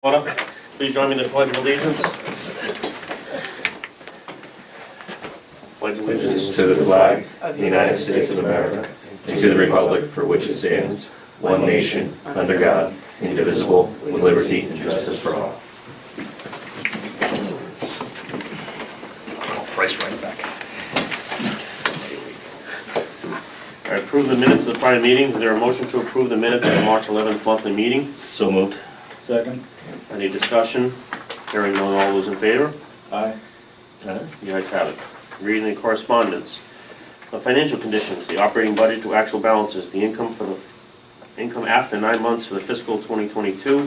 Order. Please join me in the Pledge of Allegiance. Pledge of Allegiance to the flag of the United States of America and to the republic for which it stands, one nation, under God, indivisible, with liberty and justice for all. Price right back. All right, approve the minutes of the prior meeting. Is there a motion to approve the minutes of the March 11th monthly meeting? So moved. Second. Any discussion? Hearing none, all those in favor? Aye. You guys have it. Reading the correspondence. The financial conditions, the operating budget to actual balances, the income after 9 months for the fiscal 2022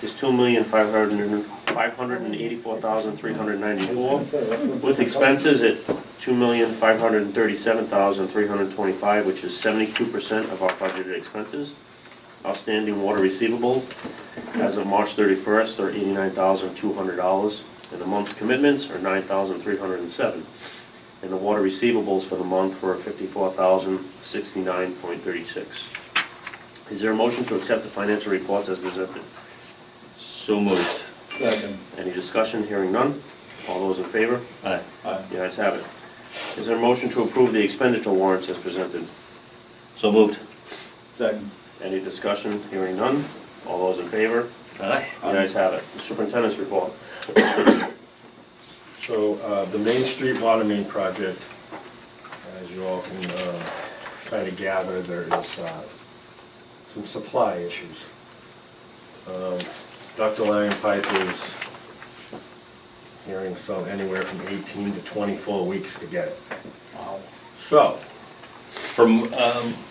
is $2,584,394, with expenses at $2,537,325, which is 72% of our budgeted expenses. Outstanding water receivables as of March 31st are $89,200, and the month's commitments are $9,307. And the water receivables for the month were $54,069.36. Is there a motion to accept the financial reports as presented? So moved. Second. Any discussion? Hearing none. All those in favor? Aye. Aye. The ayes have it. Is there a motion to approve the expenditure warrants as presented? So moved. Second. Any discussion? Hearing none. All those in favor? Aye. The ayes have it. The superintendent's report. So, the Main Street water main project, as you all can kind of gather, there is some supply issues. Ductile iron pipe is hearing some anywhere from 18 to 24 weeks to get it. Wow. So,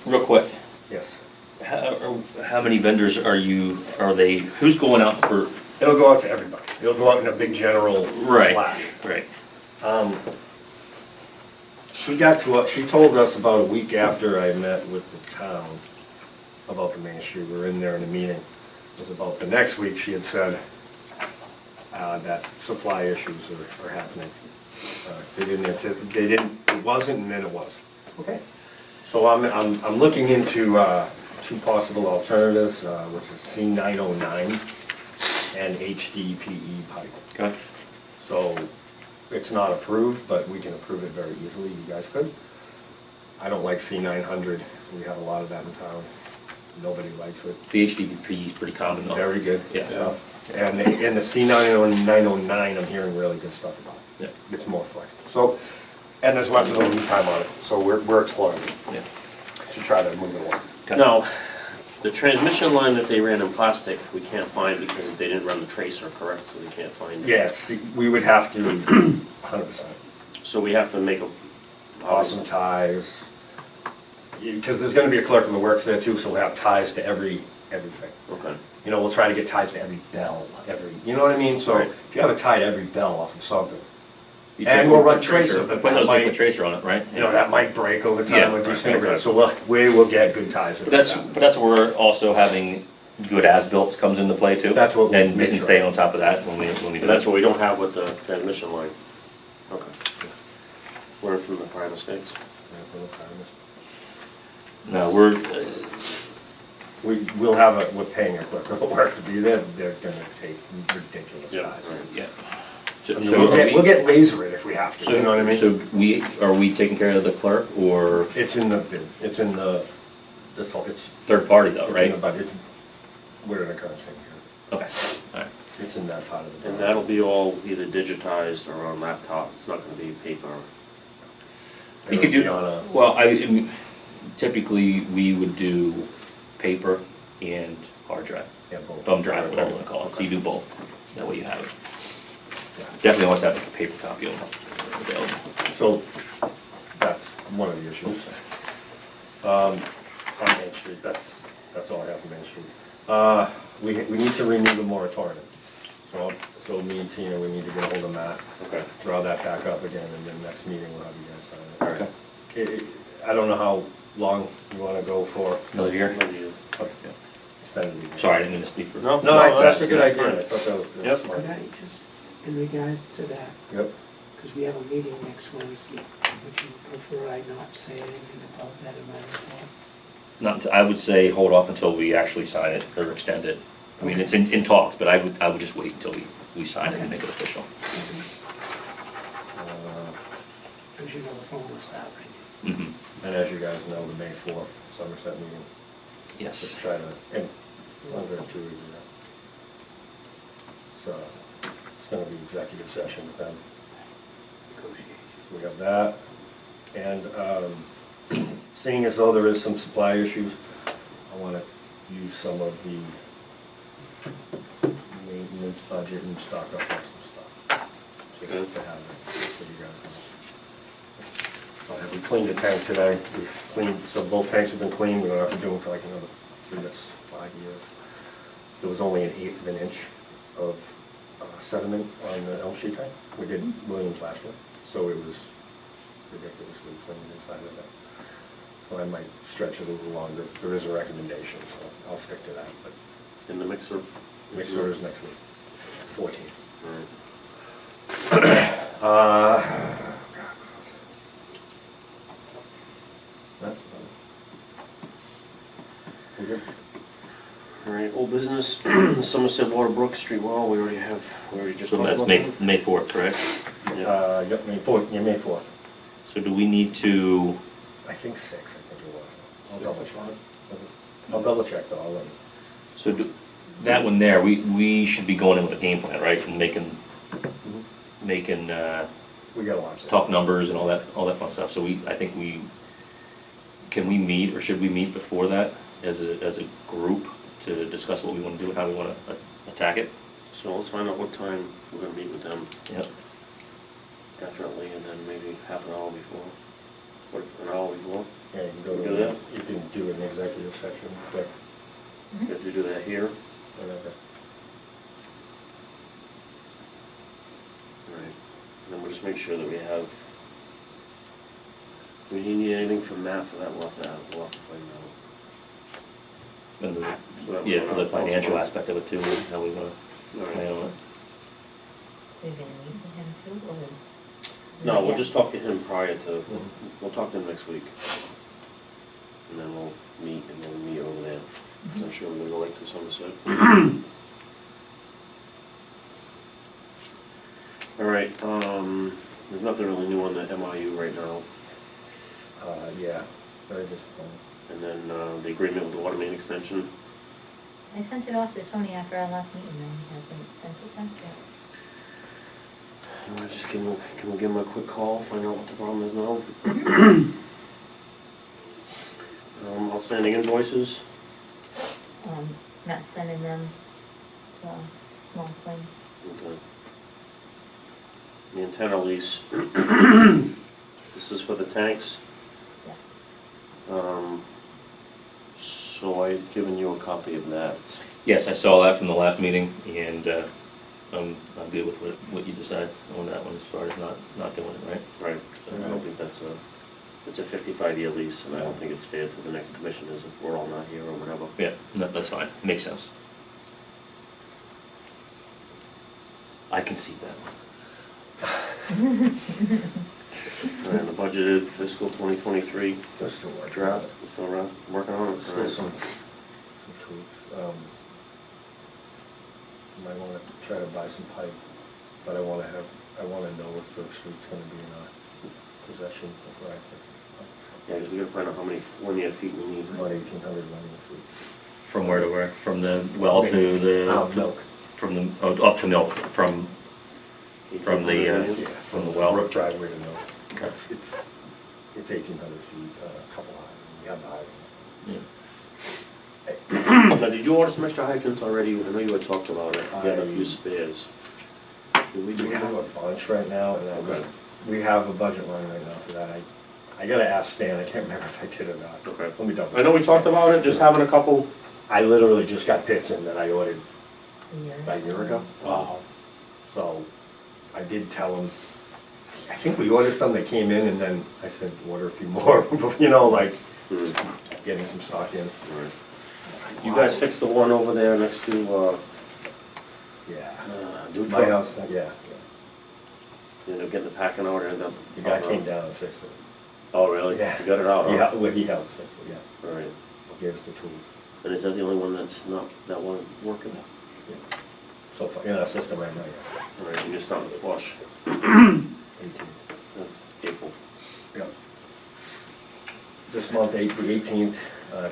Real quick, yes, how many vendors who's going out for? it'll go out to everybody. It'll go out in a big general splash. Right. She told us about a week after I met with the town about the Main Street. We were in there in a meeting. It was about the next week she had said that supply issues are happening. They didn't anticipate, it wasn't, and then it was. Okay. So I'm looking into two possible alternatives, which is C909 and HDPE pipe. Okay. So it's not approved, but we can approve it very easily, you guys could. I don't like C900, we have a lot of that in town. Nobody likes it. The HDPE is pretty common though. Very good Yeah. stuff. And the C909, I'm hearing really good stuff about it. Yeah. It's more flexible. So, and there's less of a lead time on it, so we're exploring it Yeah. to try to move it along. Okay. Now, the transmission line that they ran in plastic, we can't find because they didn't run the tracer, correct? So they can't find it. Yeah, we would have to, 100%. So we have to make a, Awesome ties. Because there's gonna be a clerk of the works there too, so we'll have ties to everything. okay. You know, we'll try to get ties to every bell, you know what I mean? So Right. if you have a tie to every bell off of something, You and check we'll with run the tracer, but Put that those like a might, tracer on it, right? you know, that might break over Yeah, time or right, disintegrate. right. So we will get good ties. But that's where also having good as-built comes into play too. That's what we'll And make and sure. stay on top of that when we do But that's that. what we don't have with the transmission line. Okay. Learn from the prior mistakes. No, We'll have we're paying a clerk of the work to be there, they're gonna take ridiculous Yeah, ties. right. yeah. I mean, we'll get laser it if we have to, you know what I mean? So are we taking care of the clerk or It's in the bid, it's in the, this whole, it's, third party though, it's in right? the budget. We're in the current taking care Okay, all right. of. It's in that part of the. And that'll be all either digitized or on laptop. It's not gonna be paper. You could do, It'll be on a- well, I mean, typically, we would do paper and hard drive, Yeah, both. thumb drive, whatever you wanna call it, so you do both, that way you have it. Yeah. Definitely always have a paper copy of it available. So, that's one of the issues. On Main Street, that's all I have for Main Street. We need to renew the moratorium. So me and Tina, we need to get ahold of Matt, Okay. draw that back up again, and then next meeting we'll have you guys sign it. Okay. I don't know how long you wanna go for. Another year? Maybe you- Extended meeting. Sorry, I didn't mean to speak for. No, No, that's a good that's idea. fine. I thought that was Yep. smart. Could I just, in regard to that, Yep. because we have a meeting next Wednesday, would you prefer I not say anything about that in my report? Not, I would say hold off until we actually sign it or extend it. I mean, it's in talks, but I would just wait until we sign it and make it official. Because you know the phone will start ringing. Mm-hmm. And as you guys know, the May 4th Somerset meeting, Yes. just try to, and under 2 weeks of that. So, it's gonna be executive session with them. Negotiations. We have that, and seeing as though there is some supply issues, I want to use some of the maintenance budget and stock up on some stuff. So just to have it, so you guys know. We cleaned the tank today, we cleaned, so both tanks have been cleaned, we don't have to do them for like another 5 years. There was only 1/8 of an inch of sediment on the Elm Street tank. We did Williams last year, so it was ridiculously clean inside of it. So I might stretch it a little longer. There is a recommendation, so I'll stick to that, but In the mixer? mixer is next week, 14th. Alright. That's we good. Alright, old business, Somerset Waterbrook Street Wall, we already just So talked that's about May, that. May 4th, correct? Yep, May 4th, yeah, May 4th. So do we need to, I think 6, I think it was. I'll 6 double o'clock. check. I'll double check though, I'll let you. so do, that one there, we should be going in with a game plan, right? And making, We got a lot. talk numbers and all that fun stuff. So I think can we meet, or should we meet before that as a group to discuss what we want to do and how we want to attack it? So let's find out what time we're gonna meet with them, Yep. definitely, and then maybe half an hour before. What, an hour before? Yeah, you can go Do to, that? you can do an executive section, quick, If you do that here, whatever. alright, and then we'll just make sure that we have, do we need anything from Matt for that, we'll have to find out. And So that yeah, we're for the not financial possible. aspect of it too, how we want to Alright. plan on it. We're gonna meet with him too, or? No, we'll Yeah. just talk to him prior to, Mhm. we'll talk to him next week. And then we'll meet, and then we'll meet over there, because I'm sure we're gonna go right to Somerset. Alright, there's nothing really new on the MIU right now, Yeah, very disappointing. and then, the agreement with the water main extension. I sent it off to Tony after our last meeting, and he hasn't sent it back yet. You wanna just can we give him a quick call, find out what the problem is now? Outstanding invoices, Not sending them, so, small claims. okay. The antenna lease. This is for the tanks. Yeah. So I've given you a copy of that. Yes, I saw that from the last meeting, and I'm good with what you decide on that one as far as not doing it, right? Right. I don't think it's a 55-year lease, and I don't think it's fair to the next commissioners if we're all not here or whatever. Yeah, no, that's fine, makes sense. I can see that one. And the budgeted fiscal 2023 There's still work. draft, it's still around, working on it. Still some tweaks. Might wanna try to buy some pipe, but I wanna know if Brook Street's gonna be in our possession before I think. Yeah, because we gotta find out how many linear feet we need. About 1,800 linear feet. From where to where? From the well to the? Milk. From the, up to milk, from the, Yeah, from the well? Brook driveway to milk. Okay. It's 1,800 feet, a couple of, we have the hydrant. Yeah. Now, did you order some extra hydrants already? I know you had talked about it, you had a few spares. Did we do We have a that? bunch right now, and Okay. we have a budget line right now for that. I gotta ask Stan, I can't remember if I did or not. Okay. Let me double. I know we talked about it, just having a couple. I literally just got pits in that I ordered Yeah. about a year ago. Wow. So, I did tell him, I think we ordered some that came in, and then I said, order a few more, you know, like, getting some stock in. Alright. You guys fixed the one over there next to, Yeah. New My Truck? house, yeah. You ended up getting the packing out, or ended up? The guy came down and fixed it. Oh, really? Yeah. You got it out, huh? Yeah, well, he helped fix it, yeah. Alright. Gave us the tools. And is that the only one that's not, that one working? So far, in our system right now, All right, and you're starting to flush. 18. April. Yeah. This month, the 18th,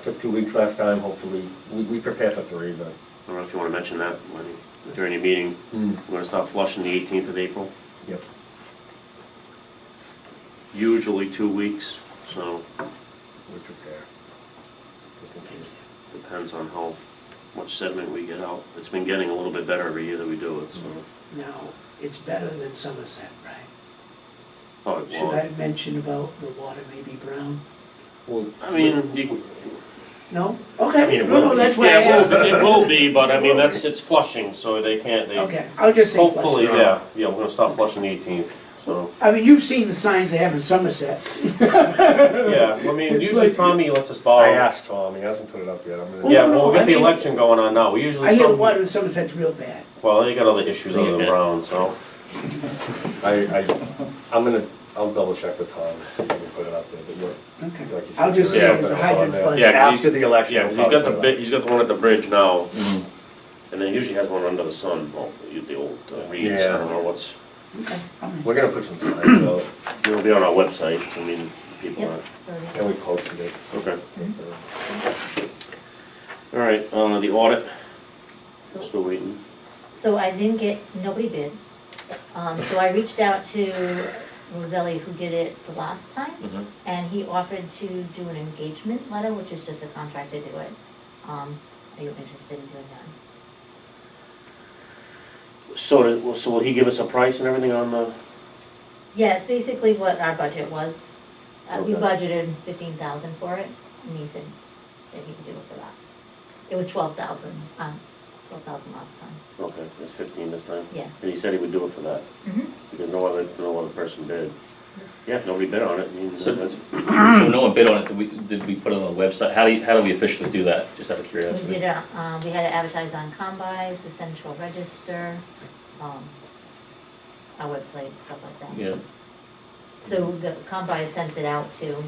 took 2 weeks last time, hopefully, we prepare for 3, but. I don't know if you wanna mention that during your meeting. We're gonna start flushing the 18th of April, Yep. usually 2 weeks, so We prepare. Just in case. depends on how much sediment we get out. It's been getting a little bit better every year that we do it, so. Now, it's better than Somerset, right? Oh, Should well, I mention about the water may be brown? Well, I mean, you, No? I Okay, mean, it no, will be. that's why I Yeah, asked. it will be, but I mean, it's flushing, so they can't, Okay, I'll just say. hopefully, flush. yeah, we're gonna start flushing the 18th, so. I mean, you've seen the signs they have in Somerset. Yeah, I mean, It's usually like- Tommy lets us borrow. I asked Tom, he hasn't put it up yet, I'm gonna. Oh, Yeah, no, well, we'll I get the mean- election going on now, we usually. I hear the Tom- water in Somerset's real bad. Well, they got other issues other than Yeah. Brown, so. I'll double check with Tom, see if I can put it up there, but look, Okay. like you said. I'll just say Yeah, there's a it's on hydrant there. flush. Yeah, 'cause After the election. Yeah, we'll 'cause he's got the probably put it he's got the one at the bridge now, Mhm. and then he usually has one under the sun, well, the old reeds, I Yeah. don't know what's, Okay, fine. up. We're gonna put some signs out, it'll be on our website, I mean, people Yep, are, so and we posted it. okay. All right, the audit, so, still waiting. so I didn't get, nobody bid. So I reached out to Roselli, who did it the last time, Mhm. and he offered to do an engagement letter, which is just a contract to do it. Are you interested in doing that? So will he give us a price and everything on the, Yeah, it's basically what our budget was. We Okay. budgeted 15,000 for it, and he said he could do it for that. It was 12,000 last time. okay, it's 15 this time? Yeah. And he said he would do it for that, because no other person bid. Yeah, if nobody bid on it, I mean, So- that's, So no one bid on it, did we put it on the website? How do we officially do that, just out of We curiosity? did, we had to advertise on Combis, the Central Register, our website, stuff like that. Yeah, So the Combis sends it out to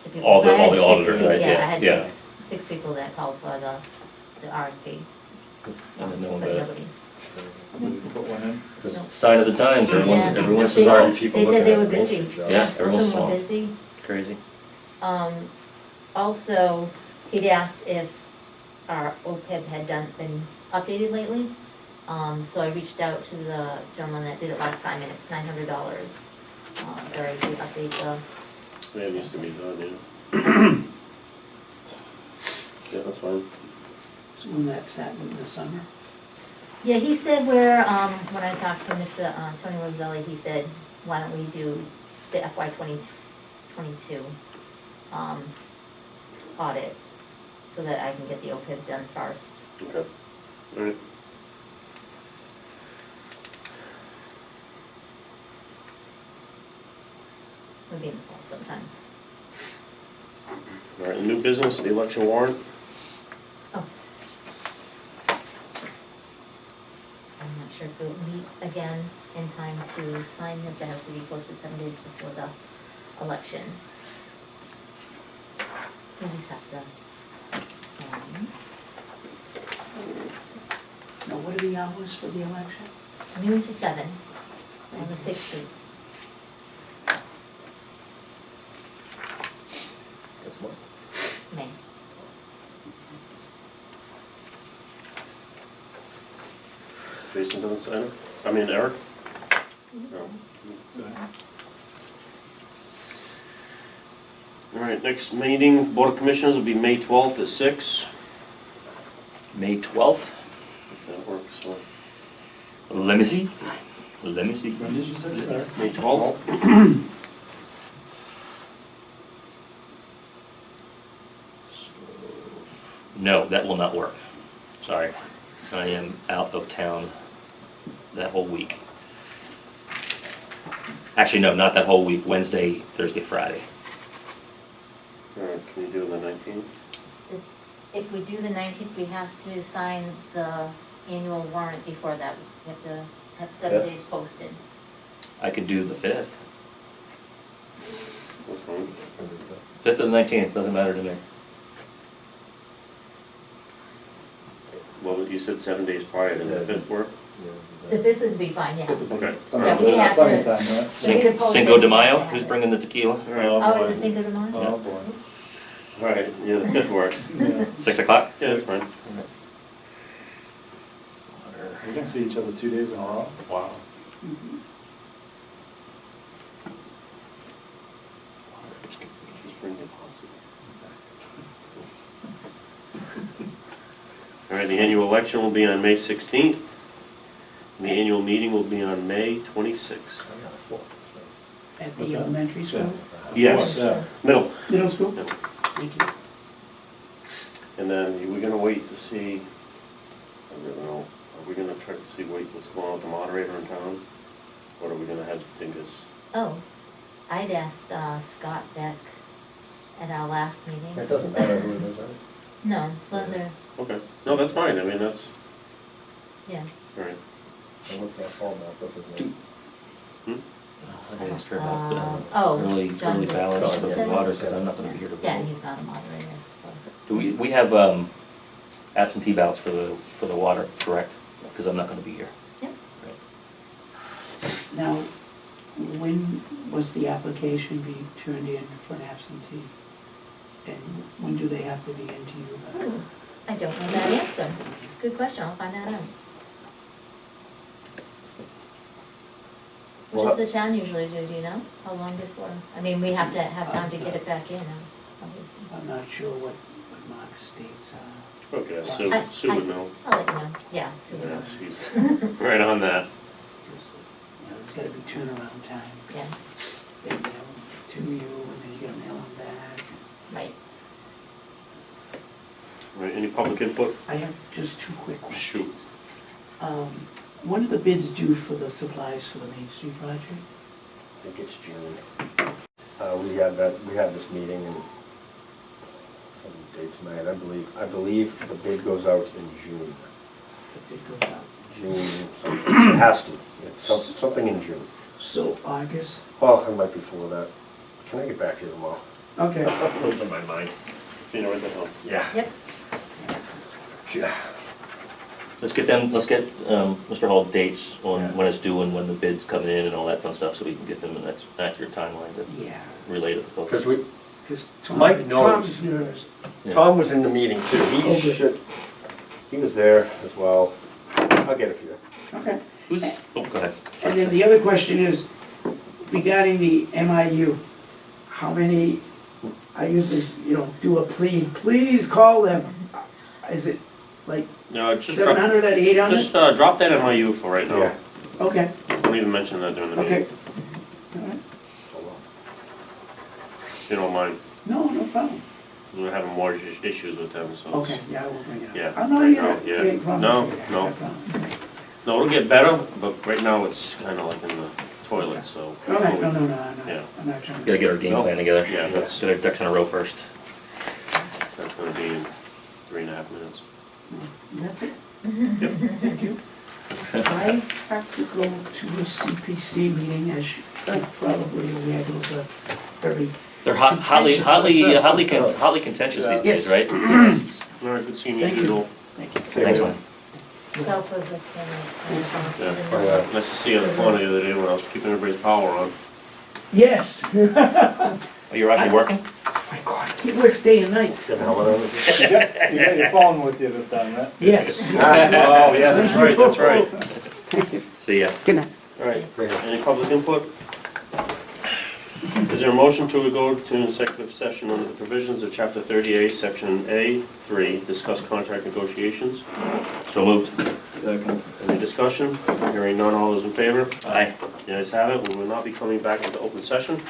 people. All So I the had six auditors, people- right? Yeah, I Yeah, had yeah. six people that called for the RFP. and then no one But bid. nobody. Put one in. No. Sign of the times, Yeah. everyone's They- sorry. people They said looking they at were the Main busy. Street job. Yeah, Most everyone's of them were small. busy. Crazy. Also, he'd asked if our OPEB had been updated lately. So I reached out to the gentleman that did it last time, and it's $900. Sorry, to update the, yeah, it used to be done, yeah. Yeah, that's fine. So when that's happening in the summer. yeah, he said when I talked to Mr. Tony Roselli, he said, why don't we do the FY 2022 audit, so that I can get the OPEB done first. Okay, all right. It'll be in the fall sometime. All right, new business, the election warrant. Oh. I'm not sure if we'll meet again in time to sign this. It has to be posted 7 days before the election. So we just have to, Now, what are the hours for the election? noon to 7 on the 16th. That's one. May. Jason doesn't sign it? I mean, Eric? No. All right, next meeting, Board of Commissioners will be May 12th at 6, May 12th? if that works, so. Let me see. Let me see. When did you say, sir? May 12th? No, that will not work. Sorry. I am out of town that whole week. Actually, no, not that whole week, Wednesday, Thursday, Friday. All right, can you do the 19th? If we do the 19th, we have to sign the annual warrant before that. We have to have 7 Fifth? days posted. I could do the 5th. What's fine? 5th or the 19th, doesn't matter to me. Well, you said 7 days prior, does the Yeah. 5th work? The fifth would be fine, yeah. Okay. Yeah, we have Plenty of to- time, right? Cinco de Mayo, who's bringing the tequila? Oh, is it Cinco de Mayo? Oh, boy. All right, yeah, the 5th works. Yeah. 6 o'clock? Yeah, that's fine. We can see each other 2 days in a row. Wow. Just bring your posse. All right, the annual election will be on May 16th. And the annual meeting will be on May 26th. At What's the that? elementary school, Yes, Yeah. middle. middle school? Middle. Thank you. And then we're gonna wait to see, I don't know, are we gonna try to see what's going on with the moderator in town? Or are we gonna have to think this? Oh, I'd asked Scott Beck at our last meeting. It doesn't matter who it is, right? No, as long as they're, Okay, no, that's fine, I mean, that's, yeah. all right. And what's that format, what's his name? Hmm? I asked her about the Oh, early John was- ballots for the said- water, because I'm not gonna be here to Yeah, vote. he's not a moderator, so. Do we have absentee ballots for the water, correct? Because I'm not gonna be here. Yep. Now, when was the application being turned in for an absentee? And when do they have to be into you? I don't know that answer. Good question, I'll find that out. What Well, does the town usually do you know? How long before? I mean, we have to have time to get it back in, obviously. I'm not sure what Mark states are. Okay, Sue I- would know. I'll let you know, yeah, Sue will Yeah, know. she's right on that. It's gotta be turnaround time. Yeah, They mail them to you, and then you gotta mail them back. right. All right, any public input? I have just two quick questions. Shoot. When are the bids due for the supplies for the Main Street project? I think it's June. We had this meeting and some dates, man, I believe the bid goes out in June. The bid goes out. June, something, it has to, it's something in June. So August? Well, it might be before that. Can I get back to you tomorrow? Okay. Those are my mind. So you know what the hell? Yeah. Yep, Let's get Mr. Hall dates on Yeah. when it's due and when the bid's coming in and all that fun stuff, so we can give him an accurate timeline to Yeah, relay to the folks. Because we, because Mike knows. Tom's nervous. Yeah. Tom was in the meeting too, Okay. he was there as well. I'll get it for you. Okay. Who's, oh, go ahead. And then the other question is regarding the MIU, how many, I usually, do a plea, please call them. Is it like No, just 700 at 800? just drop that MIU for right now. Yeah. Okay, Don't even mention that during the okay. meeting, All right. if you don't mind. No, no problem. We're having more issues with them, so. it's- Okay, yeah, I will bring it up. Yeah, I'm not right here, now, yeah. great promise. No, for that, no. I promise. No, it'll get better, but right now it's kind of like in the toilet, so. All before right, we- no, I'm Yeah. not, I'm not trying to. Gotta get our game plan together. Yeah, Let's get our ducks in a row first. That's gonna be in 3.5 minutes. That's it, Yep. thank you. I have to go to a CPC meeting, as you probably aware, those are very, They're hotly contentious these days, Yes. right? All right, good seeing you, Thank you. Joel. thank you. Thanks, Lynn. go for the camera. Yeah. Nice to see you on the corner the other day when I was keeping everybody's power on. Yes. Oh, you're actually working? My God, he works day and night. Get the helmet on. You got your phone with you this time, right? Yes. Oh, yeah, that's right, that's right. See ya. Good night. All right, any public input? Is there a motion to go to an executive session under the provisions of Chapter 38, Section A3, discuss contract negotiations? So moved. Second. Any discussion? Hearing none, all those in favor? Aye. The ayes have it, we will not be coming back into open session.